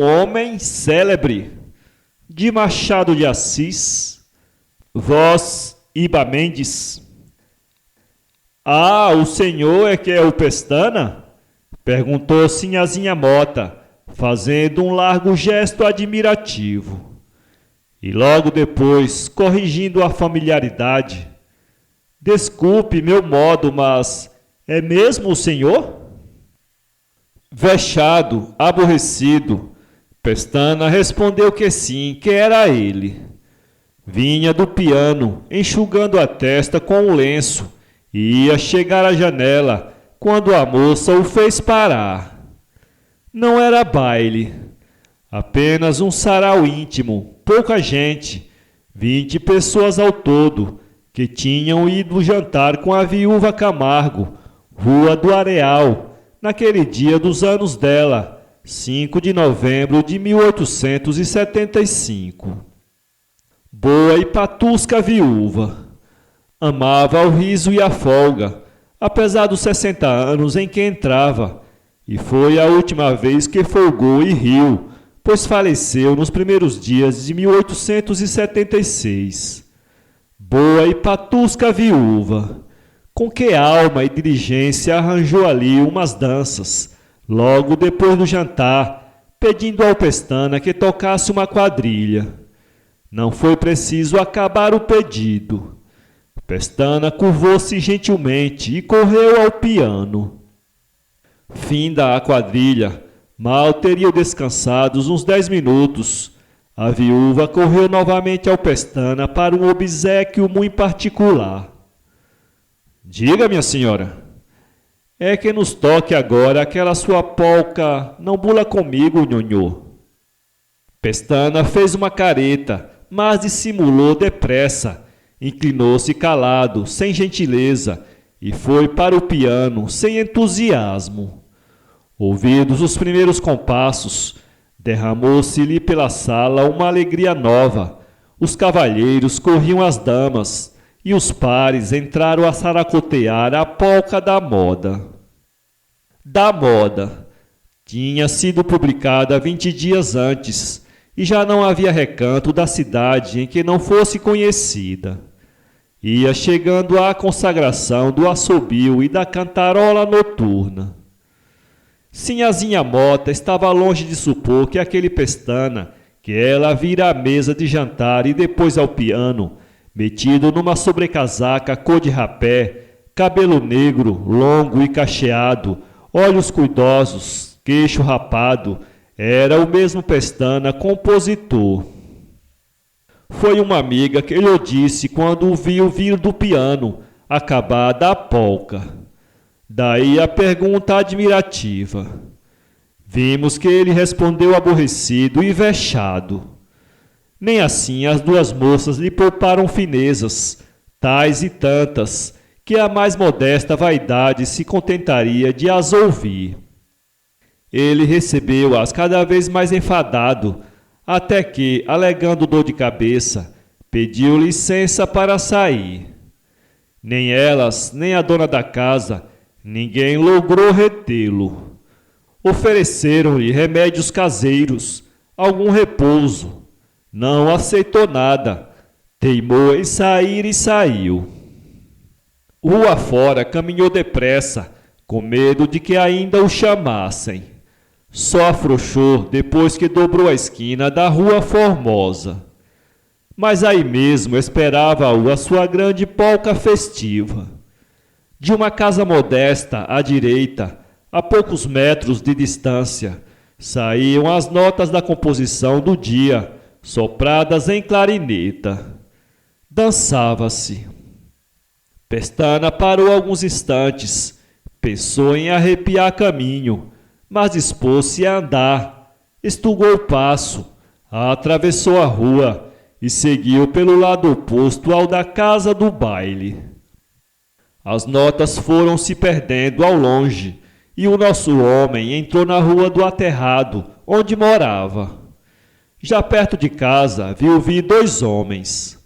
um homem célebre, de Machado de Assis, voz Iba Mendes. Ah, o senhor é que é o Pestana? Perguntou Sinhazinha Mota, fazendo um largo gesto admirativo. E logo depois, corrigindo a familiaridade: desculpe meu modo, mas é mesmo o senhor? Vexado, aborrecido, Pestana respondeu que sim, que era ele. Vinha do piano, enxugando a testa com um lenço, e ia chegar à janela quando a moça o fez parar. Não era baile, apenas um sarau íntimo, pouca gente, 20 pessoas ao todo, que tinham ido jantar com a viúva Camargo, Rua do Areal, naquele dia dos anos dela, 5 de novembro de 1875. Boa e patusca viúva. Amava o riso e a folga, apesar dos 60 anos em que entrava, e foi a última vez que folgou e riu, pois faleceu nos primeiros dias de 1876. Boa e patusca viúva. Com que alma e diligência arranjou ali umas danças, logo depois do jantar, pedindo ao Pestana que tocasse uma quadrilha. Não foi preciso acabar o pedido. Pestana curvou-se gentilmente e correu ao piano. Finda a quadrilha, mal teriam descansados uns 10 minutos. A viúva correu novamente ao Pestana para um obséquio muito particular. Diga, minha senhora. É que nos toque agora aquela sua polca Não Bula Comigo, nhonhô. Pestana fez uma careta, mas dissimulou depressa. Inclinou-se calado, sem gentileza, e foi para o piano, sem entusiasmo. Ouvidos os primeiros compassos, derramou-se-lhe pela sala uma alegria nova. Os cavalheiros corriam às damas, e os pares entraram a saracotear a polca da moda. Da moda. Tinha sido publicada 20 dias antes, e já não havia recanto da cidade em que não fosse conhecida. Ia chegando à consagração do assobio e da cantarola noturna. Sinhazinha Mota estava longe de supor que aquele Pestana, que ela vira à mesa de jantar e depois ao piano, metido numa sobrecasaca cor de rapé, cabelo negro, longo e cacheado, olhos cuidosos, queixo rapado, era o mesmo Pestana compositor. Foi uma amiga que lhe disse quando o viu vir do piano, acabada a polca. Daí a pergunta admirativa. Vimos que ele respondeu aborrecido e vexado. Nem assim as duas moças lhe pouparam finezas, tais e tantas, que a mais modesta vaidade se contentaria de as ouvir. Ele recebeu-as cada vez mais enfadado, até que, alegando dor de cabeça, pediu licença para sair. Nem elas, nem a dona da casa, ninguém logrou retê-lo. Ofereceram-lhe remédios caseiros, algum repouso. Não aceitou nada, teimou em sair e saiu. Rua fora caminhou depressa, com medo de que ainda o chamassem. Só afrouxou depois que dobrou a esquina da Rua Formosa. Mas aí mesmo esperava-o a sua grande polca festiva. De uma casa modesta à direita, a poucos metros de distância, saíam as notas da composição do dia, sopradas em clarineta. Dançava-se. Pestana parou alguns instantes, pensou em arrepiar caminho, mas dispôs-se a andar, estugou o passo, atravessou a rua e seguiu pelo lado oposto ao da casa do baile. As notas foram se perdendo ao longe e o nosso homem entrou na Rua do Aterrado, onde morava. Já perto de casa viu vir 2 homens.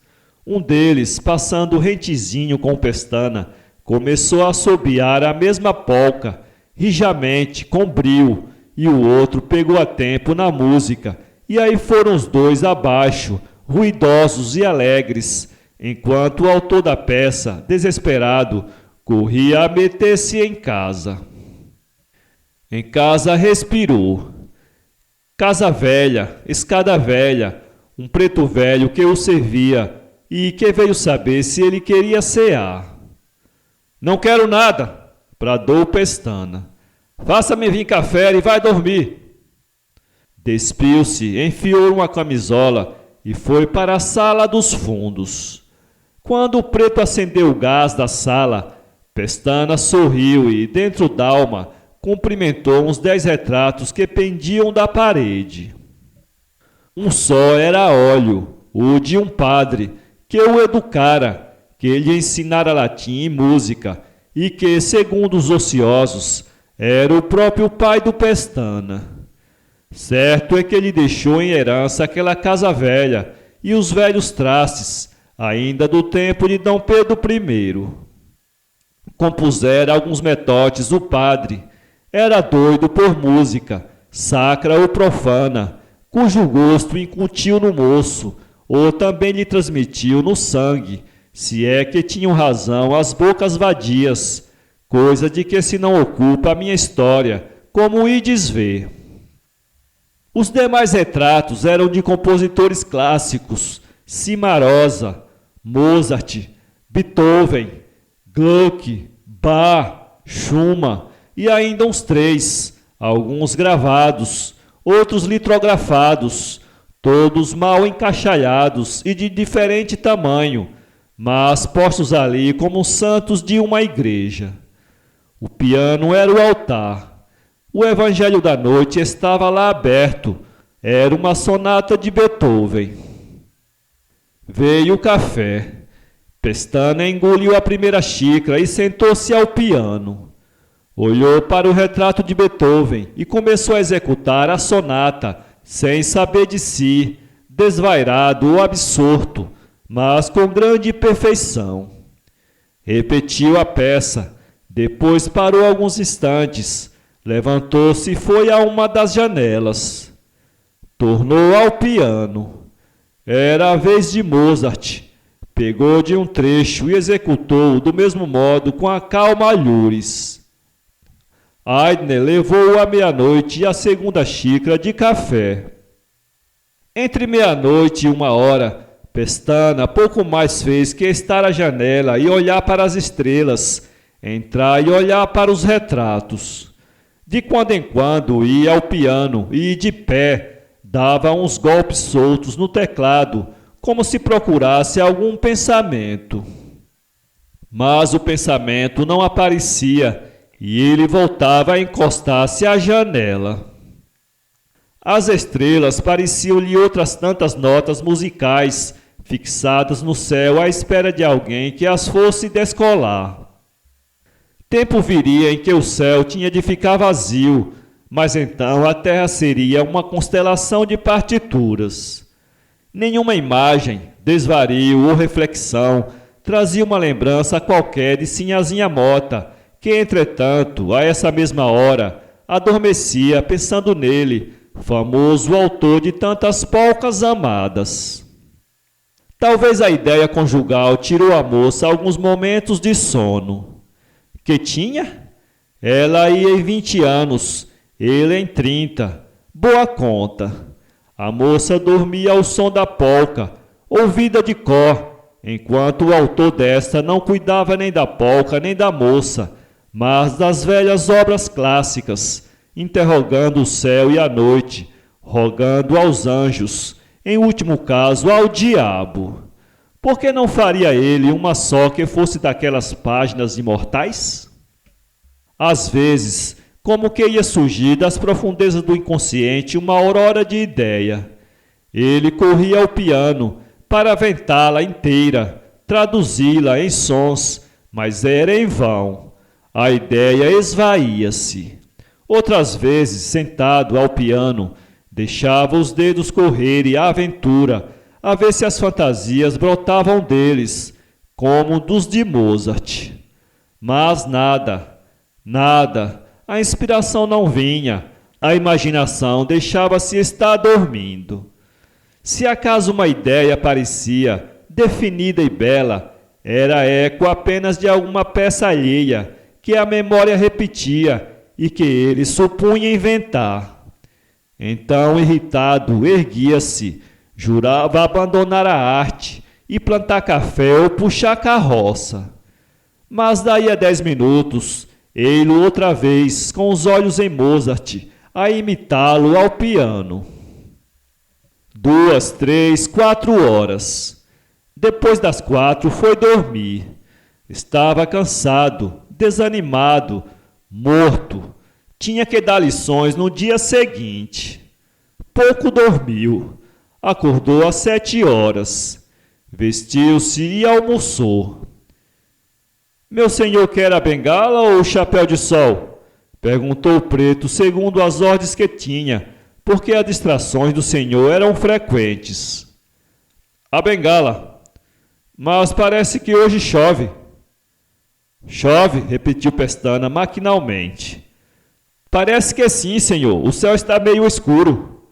Um deles, passando rentezinho com Pestana, começou a assobiar a mesma polca, rijamente, com brio, e o outro pegou a tempo na música, e aí foram os dois abaixo, ruidosos e alegres, enquanto o autor da peça, desesperado, corria a meter-se em casa. Em casa respirou. Casa velha, escada velha, um preto velho que o servia e que veio saber se ele queria cear. Não quero nada, bradou Pestana. Faça-me vir café e vai dormir. Despiu-se, enfiou uma camisola e foi para a sala dos fundos. Quando o preto acendeu o gás da sala, Pestana sorriu e, dentro d'alma, cumprimentou uns 10 retratos que pendiam da parede. Um só era óleo, o de um padre, que o educara, que lhe ensinara latim e música, e que, segundo os ociosos, era o próprio pai do Pestana. Certo é que ele deixou em herança aquela casa velha e os velhos trastes, ainda do tempo de D. Pedro I. Compusera alguns metotes o padre. Era doido por música, sacra ou profana, cujo gosto incutiu no moço, ou também lhe transmitiu no sangue, se é que tinham razão as bocas vadias, coisa de que se não ocupa a minha história, como ides ver. Os demais retratos eram de compositores clássicos, Cimarosa, Mozart, Beethoven, Gluck, Bach, Schumann, e ainda uns 3, alguns gravados, outros litrografados, todos mal encaixalhados e de diferente tamanho, mas postos ali como santos de uma igreja. O piano era o altar. O Evangelho da Noite estava lá aberto. Era uma sonata de Beethoven. Veio o café. Pestana engoliu a primeira xícara e sentou-se ao piano. Olhou para o retrato de Beethoven e começou a executar a sonata, sem saber de si, desvairado ou absorto, mas com grande perfeição. Repetiu a peça, depois parou alguns instantes, levantou-se e foi a uma das janelas. Tornou ao piano. Era a vez de Mozart. Pegou de um trecho e executou do mesmo modo com a calma alhures. Haydn levou-o à meia-noite e a segunda xícara de café. Entre meia-noite e 1h, Pestana pouco mais fez que estar à janela e olhar para as estrelas, entrar e olhar para os retratos. De quando em quando ia ao piano e, de pé, dava uns golpes soltos no teclado, como se procurasse algum pensamento. Mas o pensamento não aparecia e ele voltava a encostar-se à janela. As estrelas pareciam-lhe outras tantas notas musicais, fixadas no céu à espera de alguém que as fosse descolar. Tempo viria em que o céu tinha de ficar vazio, mas então a terra seria uma constelação de partituras. Nenhuma imagem, desvario ou reflexão trazia uma lembrança qualquer de Sinhazinha Mota, que, entretanto, a essa mesma hora, adormecia pensando nele, famoso autor de tantas polcas amadas. Talvez a ideia conjugal tirou a moça alguns momentos de sono. Que tinha? Ela ia em 20 anos, ele em 30. Boa conta. A moça dormia ao som da polca, ouvida de cor, enquanto o autor desta não cuidava nem da polca nem da moça, mas das velhas obras clássicas, interrogando o céu e a noite, rogando aos anjos, em último caso ao diabo. Por que não faria ele uma só que fosse daquelas páginas imortais? Às vezes, como que ia surgir das profundezas do inconsciente uma aurora de ideia. Ele corria ao piano para aventá-la inteira, traduzi-la em sons, mas era em vão. A ideia esvaía-se. Outras vezes, sentado ao piano, deixava os dedos correrem à aventura, a ver se as fantasias brotavam deles, como dos de Mozart. Mas nada, a inspiração não vinha, A imaginação deixava-se estar dormindo. Se acaso uma ideia parecia definida e bela, era eco apenas de alguma peça alheia que a memória repetia e que ele supunha inventar. Então, irritado, erguia-se, jurava abandonar a arte e plantar café ou puxar carroça. Mas daí a 10 minutos, ei-lo outra vez, com os olhos em Mozart, a imitá-lo ao piano. 2, 3, 4 horas. Depois das 4 foi dormir. Estava cansado, desanimado, morto. Tinha que dar lições no dia seguinte. Pouco dormiu. Acordou às 7 horas. Vestiu-se e almoçou. Meu senhor quer a bengala ou o chapéu de sol? Perguntou o preto, segundo as ordens que tinha, porque as distrações do senhor eram frequentes. A bengala. Mas parece que hoje chove. Chove, repetiu Pestana maquinalmente. Parece que sim, senhor. O céu está meio escuro.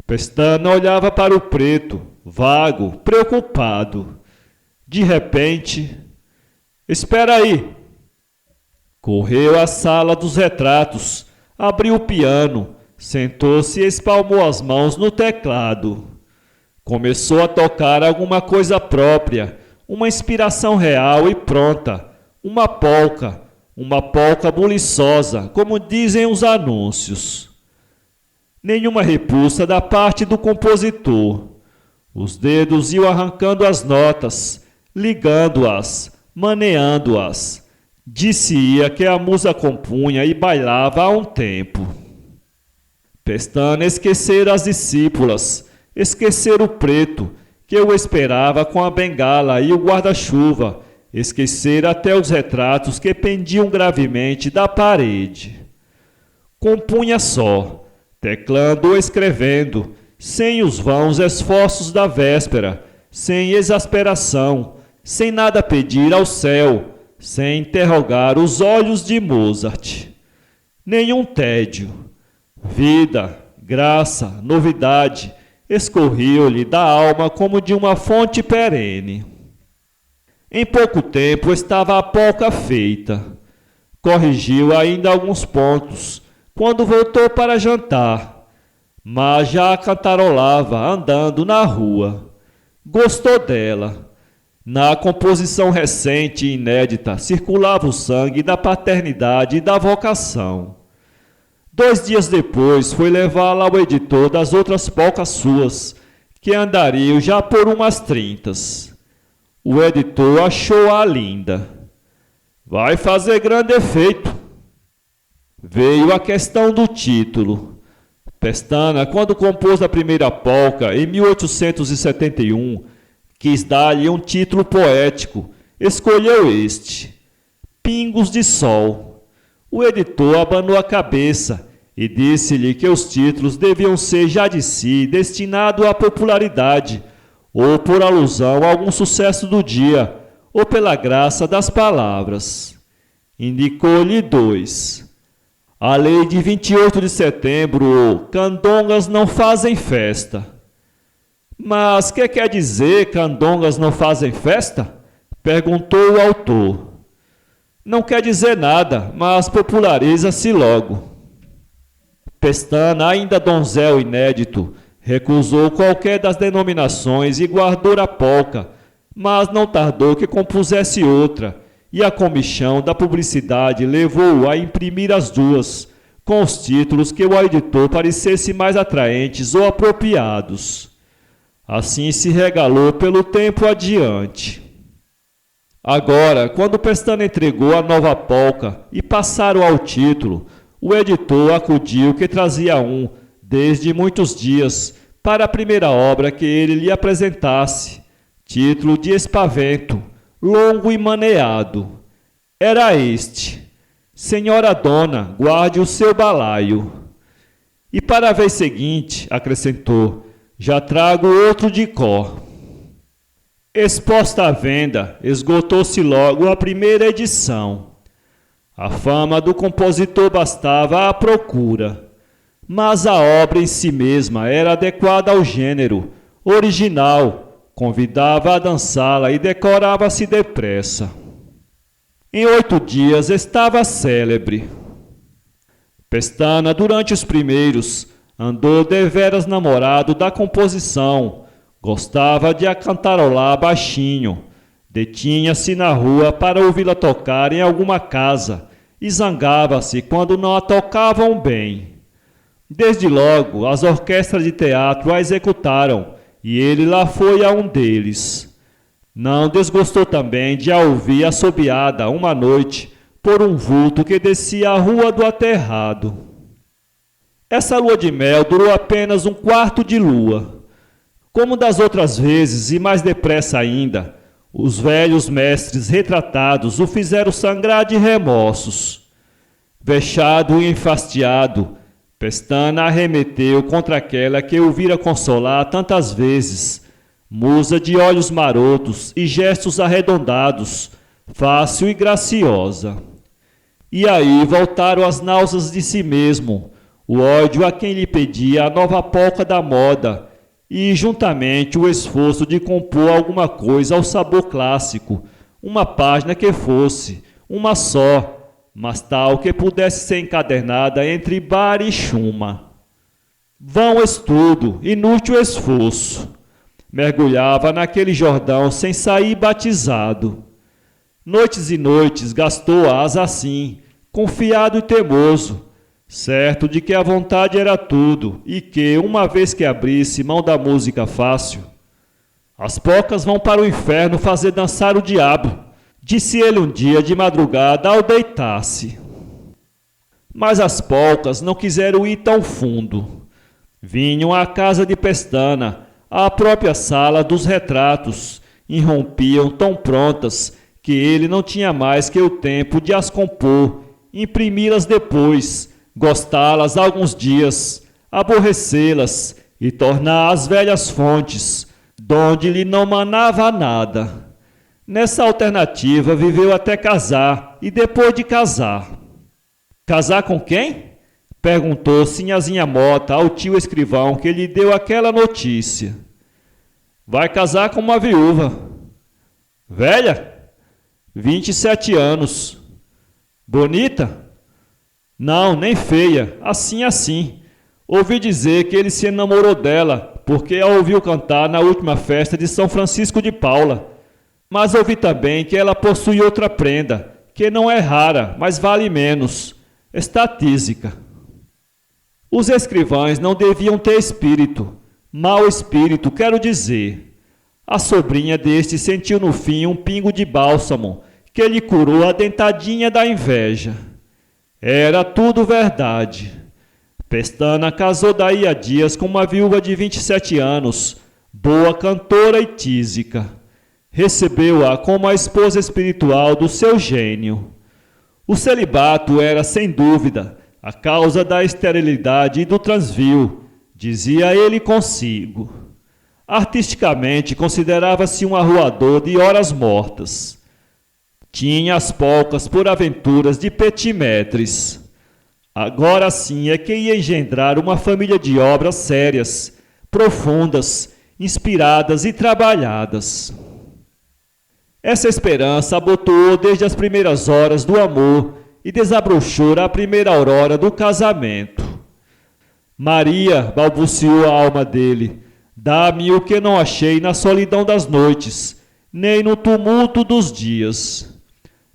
Pestana olhava para o preto, vago, preocupado. De repente... Espera aí. Correu à sala dos retratos, abriu o piano, sentou-se e espalmou as mãos no teclado. Começou a tocar alguma coisa própria, uma inspiração real e pronta, uma polca buliçosa, como dizem os anúncios. Nenhuma repulsa da parte do compositor. Os dedos iam arrancando as notas, ligando-as, maneando-as. Disse-ia que a musa compunha e bailava há um tempo. Pestana esquecera as discípulas, esquecera o preto, que o esperava com a bengala e o guarda-chuva, esquecera até os retratos que pendiam gravemente da parede. Compunha só, teclando ou escrevendo, sem os vãos esforços da véspera, sem exasperação, sem nada pedir ao céu, sem interrogar os olhos de Mozart. Nenhum tédio. Vida, graça, novidade escorriam-lhe da alma como de uma fonte perene. Em pouco tempo estava a polca feita. Corrigiu ainda alguns pontos, quando voltou para jantar, mas já a cantarolava andando na rua. Gostou dela. Na composição recente e inédita circulava o sangue da paternidade e da vocação. 2 dias depois foi levá-la ao editor das outras polcas suas, que andariam já por umas 30. O editor achou-a linda. Vai fazer grande efeito. Veio a questão do título. Pestana, quando compôs a primeira polca, em 1871, quis dar-lhe um título poético. Escolheu este: Pingos de Sol. O editor abanou a cabeça e disse-lhe que os títulos deviam ser já de si destinados à popularidade, ou por alusão a algum sucesso do dia, ou pela graça das palavras. Indicou-lhe 2. A lei de 28 de setembro, ou Candongas não fazem festa. Mas que quer dizer candongas não fazem festa? Perguntou o autor. Não quer dizer nada, mas populariza-se logo. Pestana, ainda donzel inédito, recusou qualquer das denominações e guardou a polca, mas não tardou que compusesse outra, e a comichão da publicidade levou-o a imprimir as duas, com os títulos que o editor parecesse mais atraentes ou apropriados. Assim se regalou pelo tempo adiante. Agora, quando Pestana entregou a nova polca e passaram ao título, o editor acudiu que trazia um, desde muitos dias, para a primeira obra que ele lhe apresentasse, título de espavento, longo e maneado. Era este: Senhora Dona, guarde o seu balaio. E para a vez seguinte, acrescentou, já trago outro de cor. Exposta à venda, esgotou-se logo a primeira edição. A fama do compositor bastava à procura. mas a obra em si mesma era adequada ao gênero, original, convidava a dançá-la e decorava-se depressa. Em 8 dias estava célebre. Pestana, durante os primeiros, andou deveras namorado da composição, gostava de a cantarolar baixinho, detinha-se na rua para ouvi-la tocar em alguma casa e zangava-se quando não a tocavam bem. Desde logo, as orquestras de teatro a executaram e ele lá foi a um deles. Não desgostou também de a ouvir assobiada uma noite por um vulto que descia a rua do aterrado. Essa lua de mel durou apenas 1/4 de lua. Como das outras vezes, e mais depressa ainda, os velhos mestres retratados o fizeram sangrar de remorsos. Vexado e enfastiado, Pestana arremeteu contra aquela que o vira consolar tantas vezes, musa de olhos marotos e gestos arredondados, fácil e graciosa. E aí voltaram as náuseas de si mesmo, o ódio a quem lhe pedia a nova polca da moda, e juntamente o esforço de compor alguma coisa ao sabor clássico, uma página que fosse, uma só, mas tal que pudesse ser encadernada entre bar e chuma. Vão estudo, inútil esforço. Mergulhava naquele Jordão sem sair batizado. Noites e noites gastou-as assim, confiado e teimoso, certo de que a vontade era tudo e que, uma vez que abrisse mão da música fácil, as polcas vão para o inferno fazer dançar o diabo, disse ele um dia de madrugada ao deitar-se. Mas as polcas não quiseram ir tão fundo. Vinham à casa de Pestana, à própria sala dos retratos, irrompiam tão prontas que ele não tinha mais que o tempo de as compor, imprimi-las depois, gostá-las alguns dias, aborrecê-las e tornar as velhas fontes, donde lhe não manava nada. Nessa alternativa viveu até casar e depois de casar. Casar com quem? Perguntou Sinhazinha Mota ao tio escrivão que lhe deu aquela notícia. Vai casar com uma viúva. Velha? 27 anos. Bonita? Não, nem feia, assim. Ouvi dizer que ele se enamorou dela, porque a ouviu cantar na última festa de São Francisco de Paula. Mas ouvi também que ela possui outra prenda, que não é rara, mas vale menos. Está tísica. Os escrivães não deviam ter espírito. Mau espírito, quero dizer. A sobrinha deste sentiu no fim um pingo de bálsamo, que lhe curou a dentadinha da inveja. Era tudo verdade. Pestana casou daí a dias com uma viúva de 27 anos, boa cantora e tísica. Recebeu-a como a esposa espiritual do seu gênio. O celibato era, sem dúvida, a causa da esterilidade e do transvio, dizia ele consigo. Artisticamente, considerava-se um arruador de horas mortas. Tinha as polcas por aventuras de petimetres. Agora sim é que ia engendrar uma família de obras sérias, profundas, inspiradas e trabalhadas. Essa esperança abotoou desde as primeiras horas do amor e desabrochou à primeira aurora do casamento. Maria, balbuciou a alma dele, dá-me o que não achei na solidão das noites, nem no tumulto dos dias.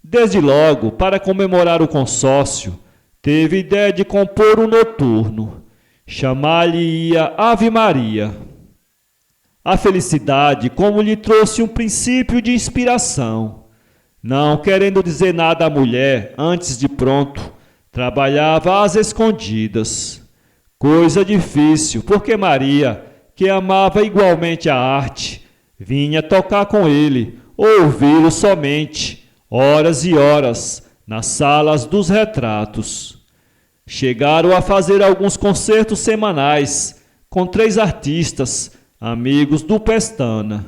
Desde logo, para comemorar o consórcio, teve ideia de compor um noturno. Chamar-lhe-ia Ave Maria. A felicidade como lhe trouxe um princípio de inspiração. Não querendo dizer nada à mulher, antes de pronto, trabalhava às escondidas. Coisa difícil, porque Maria, que amava igualmente a arte, vinha tocar com ele, ou ouvi-lo somente, horas e horas, nas salas dos retratos. Chegaram a fazer alguns concertos semanais, com 3 artistas, amigos do Pestana.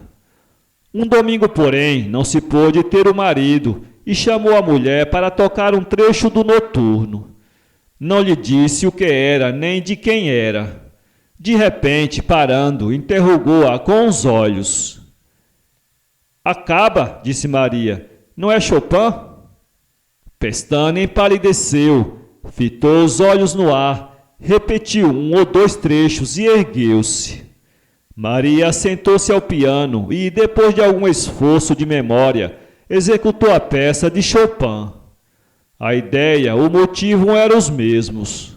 Um domingo, porém, não se pôde ter o marido e chamou a mulher para tocar um trecho do noturno. Não lhe disse o que era, nem de quem era. De repente, parando, interrogou-a com os olhos. Acaba, disse Maria. Não é Chopin? Pestana empalideceu, fitou os olhos no ar, repetiu 1 ou 2 trechos e ergueu-se. Maria sentou-se ao piano e, depois de algum esforço de memória, executou a peça de Chopin. A ideia, o motivo eram os mesmos.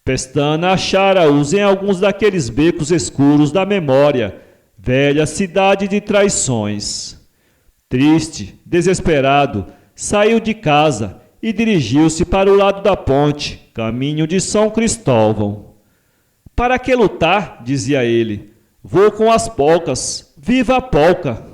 Pestana achara-os em alguns daqueles becos escuros da memória, velha cidade de traições. Triste, desesperado, saiu de casa e dirigiu-se para o lado da ponte, caminho de São Cristóvão. Para que lutar? Dizia ele. Vou com as polcas, viva a polca!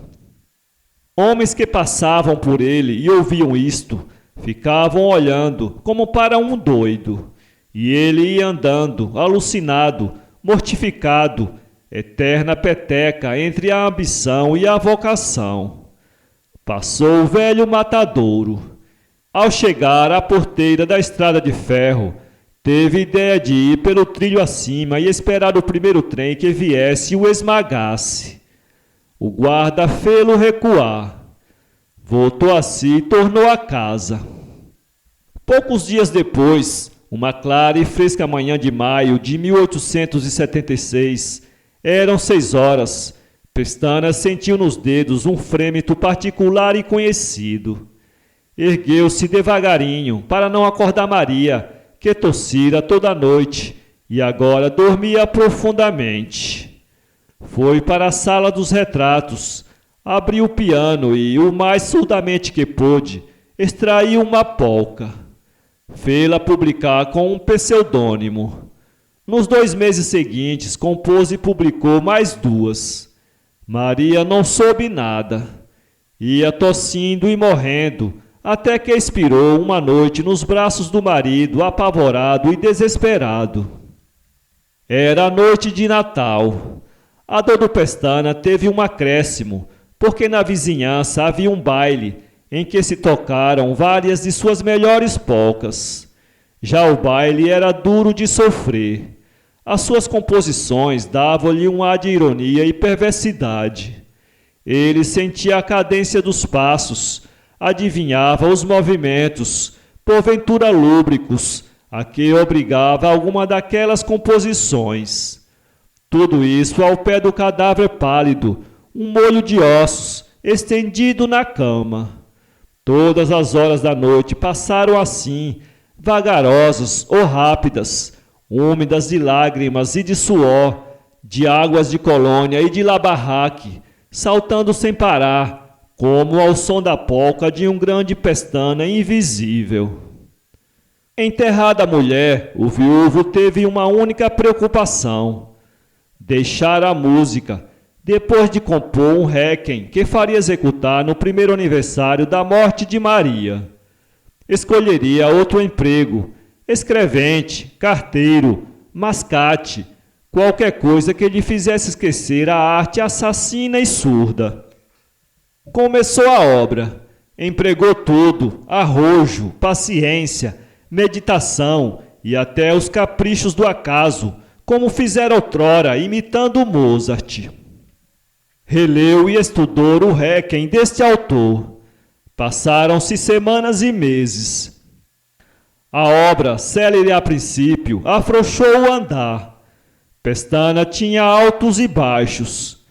Homens que passavam por ele e ouviam isto, ficavam olhando como para um doido. E ele ia andando, alucinado, mortificado, eterna peteca entre a ambição e a vocação. Passou o velho matadouro. Ao chegar à porteira da estrada de ferro, teve ideia de ir pelo trilho acima e esperar o primeiro trem que viesse e o esmagasse. O guarda fê-lo recuar. Voltou a si e tornou a casa. Poucos dias depois, uma clara e fresca manhã de maio de 1876, eram 6 horas. Pestana sentiu nos dedos um frêmito particular e conhecido. Ergueu-se devagarinho para não acordar Maria, que tossira toda a noite e agora dormia profundamente. Foi para a sala dos retratos, abriu o piano e, o mais surdamente que pôde, extraiu uma polca. Fê-la publicar com um pseudônimo. Nos 2 meses seguintes, compôs e publicou mais 2. Maria não soube nada. Ia tossindo e morrendo, até que expirou uma noite nos braços do marido, apavorado e desesperado. Era a noite de Natal. A dor do Pestana teve um acréscimo, porque na vizinhança havia um baile em que se tocaram várias de suas melhores polcas. Já o baile era duro de sofrer. As suas composições davam-lhe um ar de ironia e perversidade. Ele sentia a cadência dos passos, adivinhava os movimentos, porventura lúbricos, a que obrigava alguma daquelas composições. Tudo isso ao pé do cadáver pálido, um molho de ossos, estendido na cama. Todas as horas da noite passaram assim, vagarosas ou rápidas, úmidas de lágrimas e de suor, de águas de colônia e de labarraque, saltando sem parar, como ao som da polca de um grande Pestana invisível. Enterrada a mulher, o viúvo teve uma única preocupação: deixar a música, depois de compor um réquiem que faria executar no primeiro aniversário da morte de Maria. Escolheria outro emprego, escrevente, carteiro, mascate, qualquer coisa que lhe fizesse esquecer a arte assassina e surda. Começou a obra, empregou tudo, arrojo, paciência, meditação e até os caprichos do acaso, como fizera outrora, imitando Mozart. Releu e estudou o réquiem deste autor. Passaram-se semanas e meses. A obra, célere a princípio, afrouxou o andar. Pestana tinha altos e baixos.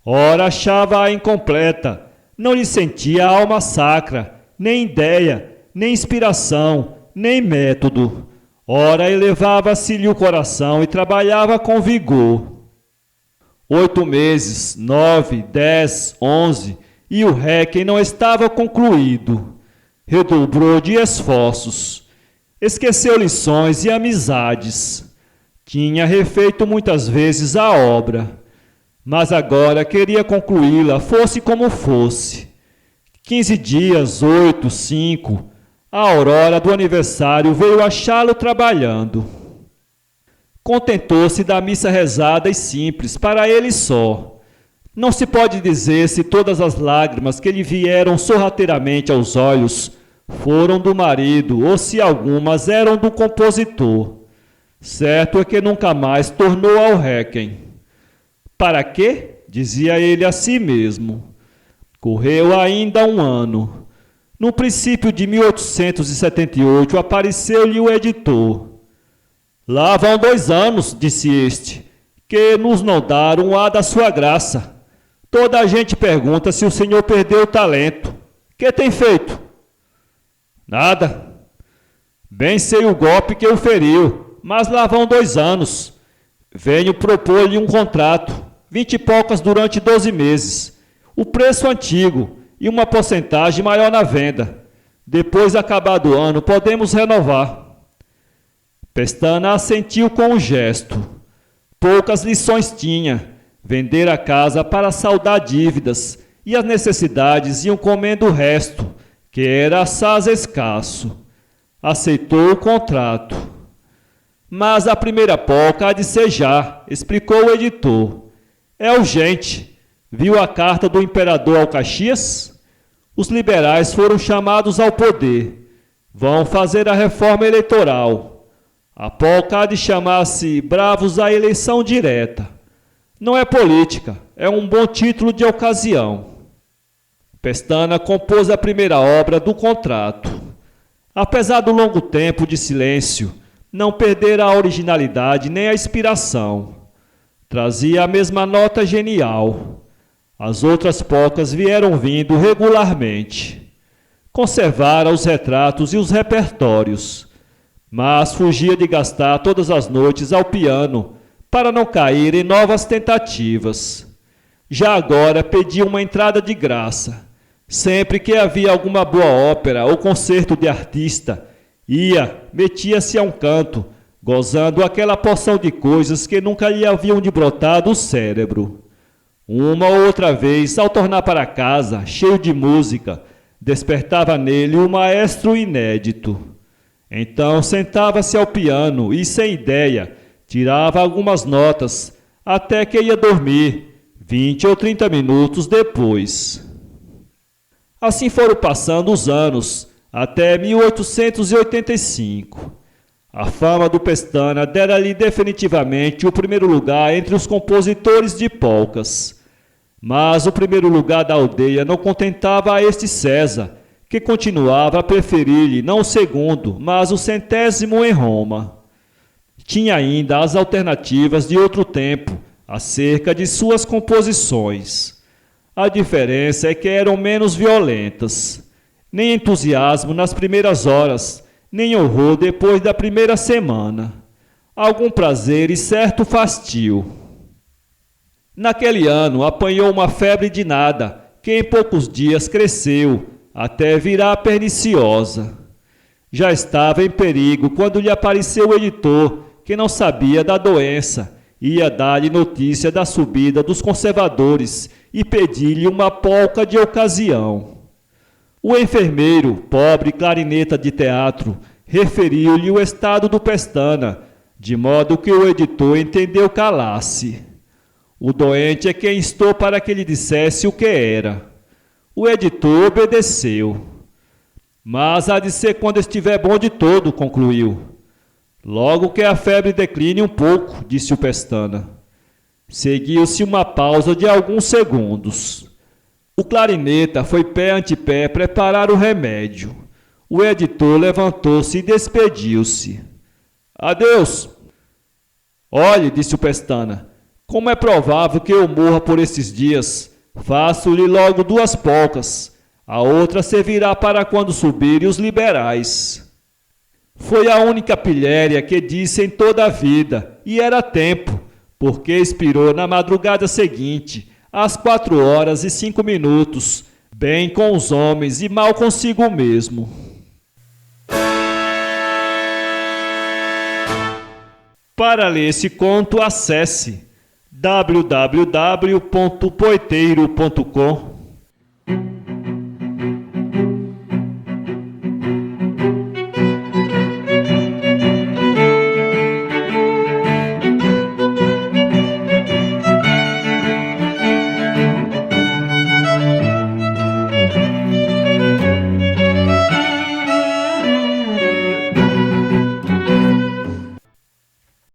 Ora achava-a incompleta, não lhe sentia a alma sacra, nem ideia, nem inspiração, nem método. Ora elevava-se-lhe o coração e trabalhava com vigor. 8 meses, 9, 10, 11, e o réquiem não estava concluído. Redobrou de esforços. Esqueceu lições e amizades. Tinha refeito muitas vezes a obra, mas agora queria concluí-la, fosse como fosse. 15 dias, 8, 5, a aurora do aniversário veio achá-lo trabalhando. Contentou-se da missa rezada e simples, para ele só. Não se pode dizer se todas as lágrimas que lhe vieram sorrateiramente aos olhos foram do marido ou se algumas eram do compositor. Certo é que nunca mais tornou ao Requiem. Para quê? Dizia ele a si mesmo. Correu ainda um ano. No princípio de 1878 apareceu-lhe o editor. Lá vão 2 anos, disse este, que nos não daram a da sua graça. Toda a gente pergunta se o senhor perdeu o talento. Que tem feito? Nada. Bem sei o golpe que o feriu, mas lá vão 2 anos. Venho propor-lhe um contrato, 20 e poucas durante 12 meses. O preço antigo e uma porcentagem maior na venda. Depois, acabado o ano, podemos renovar. Pestana assentiu com um gesto. Poucas lições tinha. Vender a casa para saldar dívidas, e as necessidades iam comendo o resto, que era assaz escasso. Aceitou o contrato. Mas a primeira polca há de ser já, explicou o editor. É urgente. Viu a carta do imperador ao Caxias? Os liberais foram chamados ao poder. Vão fazer a reforma eleitoral. A polca há de chamar-se Bravos à Eleição Direta. Não é política, é um bom título de ocasião. Pestana compôs a primeira obra do contrato. Apesar do longo tempo de silêncio, não perdera a originalidade nem a inspiração. Trazia a mesma nota genial. As outras polcas vieram vindo regularmente. Conservara os retratos e os repertórios, mas fugia de gastar todas as noites ao piano para não cair em novas tentativas. Já agora pedia uma entrada de graça. Sempre que havia alguma boa ópera ou concerto de artista, metia-se a um canto, gozando aquela porção de coisas que nunca lhe haviam de brotar do cérebro. Uma ou outra vez, ao tornar para casa, cheio de música, despertava nele um maestro inédito. Então sentava-se ao piano e, sem ideia, tirava algumas notas, até que ia dormir, 20 ou 30 minutos depois. Assim foram passando os anos, até 1885. A fama do Pestana dera-lhe definitivamente o primeiro lugar entre os compositores de polcas. Mas o primeiro lugar da aldeia não contentava a este César, que continuava a preferir-lhe não o segundo, mas o 100º em Roma. Tinha ainda as alternativas de outro tempo acerca de suas composições. A diferença é que eram menos violentas. Nem entusiasmo nas primeiras horas, nem horror depois da primeira semana. Algum prazer e certo fastio. Naquele ano apanhou uma febre de nada, que em poucos dias cresceu, até virar perniciosa. Já estava em perigo quando lhe apareceu o editor, que não sabia da doença, ia dar-lhe notícia da subida dos conservadores e pedir-lhe uma polca de ocasião. O enfermeiro, pobre clarineta de teatro, referiu-lhe o estado do Pestana, de modo que o editor entendeu calar-se. O doente é quem instou para que lhe dissesse o que era. O editor obedeceu. Mas há de ser quando estiver bom de todo, concluiu. Logo que a febre decline um pouco, disse o Pestana. Seguiu-se uma pausa de alguns segundos. O clarineta foi pé ante pé preparar o remédio. O editor levantou-se e despediu-se. Adeus. Olhe, disse o Pestana, como é provável que eu morra por esses dias. Faço-lhe logo 2 polcas. A outra servirá para quando subirem os liberais. Foi a única pilhéria que disse em toda a vida, e era tempo, porque expirou na madrugada seguinte, às 4h05, bem com os homens e mal consigo mesmo. Para ler esse conto, acesse www.poeteiro.com